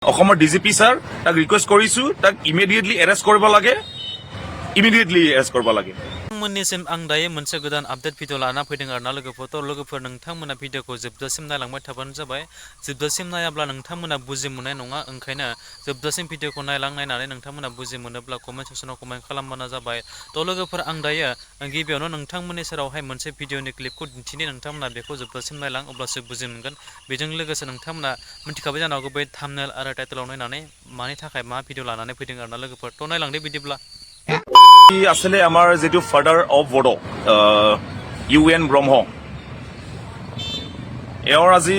অসমৰ DGP sir তাক request কৰিছো তাক ইমিডিয়েটলি এৰেষ্ট কৰিব লাগে मोननिसिम आं दायो मोनसे गोदान आपडेट भिडिअ लाना फैदों आरोना लोगोफोर नोंथांमोना भिडिअखौ जोबजासिम नायलांबाय थाबानो जाबाय जोबजासिम नायाब्ला नोंथांमोना बुजि मोननाय नङा ओंखायनो जोबजासिम भिडिअखौ नायनानै नोंथांमोना बुजि मोनोब्ला कमेन्ट सेक्सनाव कमेन्ट खालामबानो जाबाय थ' लोगोफोर आं दायो गिबियावनो नोंथांमोननि सेरावहाय मोनसे भिडिअनि क्लिपखौ दिन्थिनि नोंथांमोना बेखौ जोबजासिम नायलां अब्लासो बुजि मोनगोन बेजों लोगोसे नोंथांमोना मिथिखाबाय जानो हागौ बै थाम्बनेल आरो टाइटेलाव नायनानै मानि थाखाय मा भिडिअ लानानै फैदों आरोना लोगोफोर थ' नायलांदो बिदिब्ला আসলে আমাৰ যেটো ফাদাৰ অফ বড়ো ইউএন ব্ৰহ্ম এওঁৰ আজি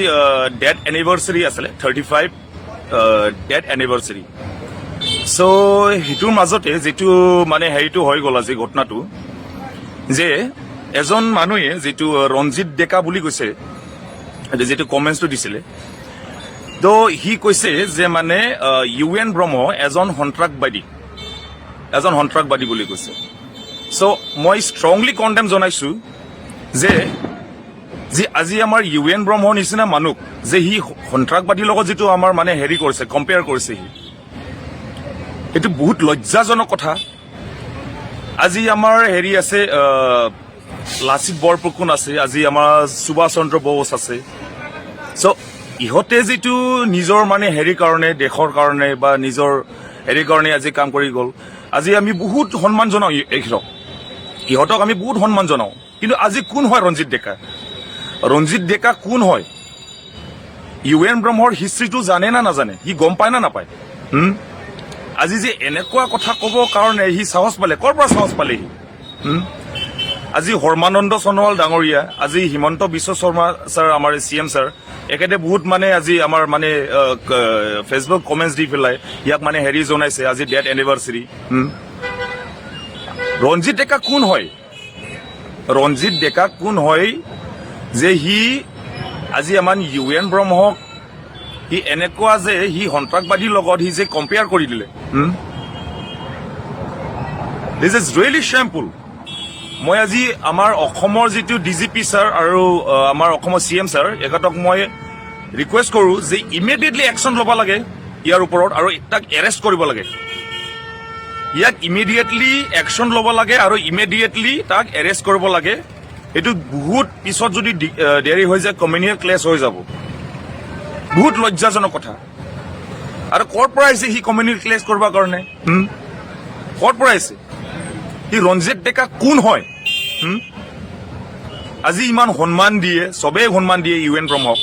ডেথ এনিভাৰ্চাৰী আছিলে 35 ডেথ এনিভাৰ্চাৰী সো হেতুৰ মাজতে যেটো মানে হেৰিটো হৈ গ'ল আজি ঘটনাটো যে এজন মানুহে যেটো ৰঞ্জিত ডেকা বুলি কৈছে যেটো কমেন্টটো দিছিলে তো হি কৈছে যে মানে ইউএন ব্ৰহ্ম এজন সন্ত্ৰাসবাদী বুলি কৈছে সো মই ষ্ট্ৰংলি কণ্ডেম জনাইছো যে আজি আমাৰ ইউএন ব্ৰহ্মৰ নিচিনা মানুহ যে হি সন্ত্ৰাসবাদীৰ লগত যেটো আমাৰ মানে হেৰি কৰিছে কম্পেয়াৰ কৰিছে হি এটো বহুত লজ্জাজনক কথা আজি আমাৰ হেৰি আছে লাচিত বৰফুকন আছে আজি আমাৰ সুভাষ চন্দ্ৰ বোস আছে সো ইহতে যেটো নিজৰ মানে হেৰি কাৰণে দেশৰ কাৰণে বা নিজৰ হেৰি কাৰণে আজি কাম কৰি গ'ল আজি আমি বহুত সন্মান জনাও ইহতক আমি বহুত সন্মান জনাও কিন্তু আজি কোন হয় ৰঞ্জিত ডেকা কোন হয় ইউএন ব্ৰহ্মৰ হিষ্ট্ৰীটো জানে না নাজানে হি গম পায় না নাপায় আজি যে এনেকুৱা কথা ক'ব কাৰণে হি সাহস পালে ক'ৰ পৰা সাহস পালে হি আজি হৰমানন্দ সোণোৱাল ডাঙৰীয়া আজি হিমন্ত বিশ্ব শৰ্মা স্যাৰ আমাৰ সিএম স্যাৰ একেতে বহুত মানে আজি আমাৰ মানে ফেসবুক কমেন্টস দি পেলাই ইয়াক মানে হেৰি জনাইছে আজি ডেথ এনিভাৰ্চাৰী ৰঞ্জিত ডেকা কোন হয় যে হি আজি আমাৰ ইউএন ব্ৰহ্মক হি এনেকুৱা যে হি সন্ত্ৰাসবাদীৰ লগত হি যে কম্পেয়াৰ কৰি দিলে দিস ইজ ৰিয়েলি শ্যামফুল মই আজি আমাৰ অসমৰ যেটো ডিজিপি স্যাৰ আৰু আমাৰ অসমৰ সিএম স্যাৰ এখতক মই ৰিকুৱেষ্ট কৰো যে ইমিডিয়েটলি একশন ল'ব লাগে ইয়াৰ ওপৰত আৰু তাক এৰেষ্ট কৰিব লাগে ইয়াক ইমিডিয়েটলি একশন ল'ব লাগে আৰু ইমিডিয়েটলি তাক এৰেষ্ট কৰিব লাগে এটো বহুত পিছত যদি দেৰি হৈ যায় কমিউনিয়েল ক্লেশ হৈ যাব বহুত লজ্জাজনক কথা আৰু ক'ৰ পৰা আহিছে হি কমিউনিয়েল ক্লেশ কৰিব কাৰণে ক'ৰ পৰা আহিছে হি ৰঞ্জিত ডেকা কোন হয় আজি ইমান সন্মান দিয়ে সবে সন্মান দিয়ে ইউএন ব্ৰহ্মক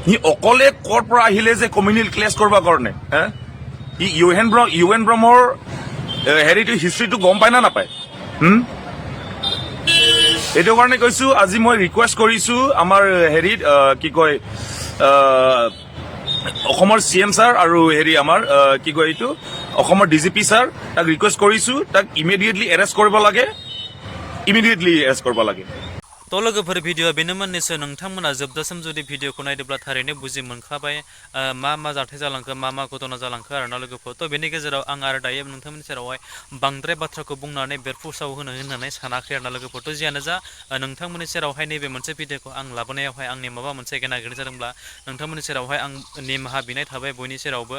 হি অকলে ক'ৰ পৰা আহিলে যে কমিউনিয়েল ক্লেশ কৰিব কাৰণে হি ইউএন ব্ৰহ্মৰ হেৰিটো হিষ্ট্ৰীটো গম পায় না নাপায় এইটো কাৰণে কৈছো আজি মই ৰিকুৱেষ্ট কৰিছো আমাৰ হেৰিত কি কয় অসমৰ সিএম স্যাৰ আৰু হেৰি আমাৰ কি কয় এইটো অসমৰ ডিজিপি স্যাৰ তাক ৰিকুৱেষ্ট কৰিছো তাক ইমিডিয়েটলি এৰেষ্ট কৰিব লাগে थ' लोगोफोर भिडिअ बेनोमोन निसय नोंथांमोना जोबजासिम जुदि भिडिअखौ नायदोंब्ला थारैनो बुजि मोनखाबाय मा जाथाय जालांखो मा घटना जालांखो आरोना लोगोफोर थ' बेनि गेजेराव आं आरो दायो नोंथांमोननि सेरावहाय बांद्राय बाथ्राखौ बुंनानै बेरफुसाव होननानै सानाखै आरोना लोगोफोर थ' जियानो जा नोंथांमोननि सेरावहाय नैबे मोनसे भिडिअखौ आं लाबोनायावहाय आंनि माबा मोनसे गेना गोरोन्थि जादोंब्ला नोंथांमोननि सेरावहाय आं निमाहा बिनाय थाबाय बयनि सेरावबो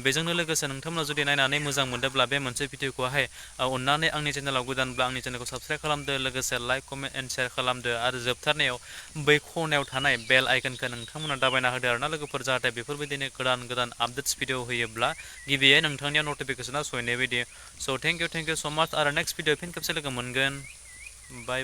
बेजोंनो लोगोसे नोंथांमोना जुदि नायनानै मोजां मोनदोंब्ला बे मोनसे भिडिअखौहाय अननानै आंनि चेनेलाव गोदानब्ला आंनि चेनेलखौ साबस्क्राइब खालामदो लोगोसे लाइक कमेन्ट एन्ड शेयार खालामदो आरो जोबथारनायाव बै खनायाव थानाय बेल आइकनखौ नोंथांमोना दाबायना होदो आरोना लोगोफोर जाहाथे बेफोरबायदिनो गोदान आपडेट्स भिडिअ होयोब्ला गिबियै नोंथांनियाव नटिफिकेसना सहैनाय बायदि स' थेंक इउ स' माच आरो नेक्स्ट भिडिअ फिन खेबसे लोगो मोनगोन बाय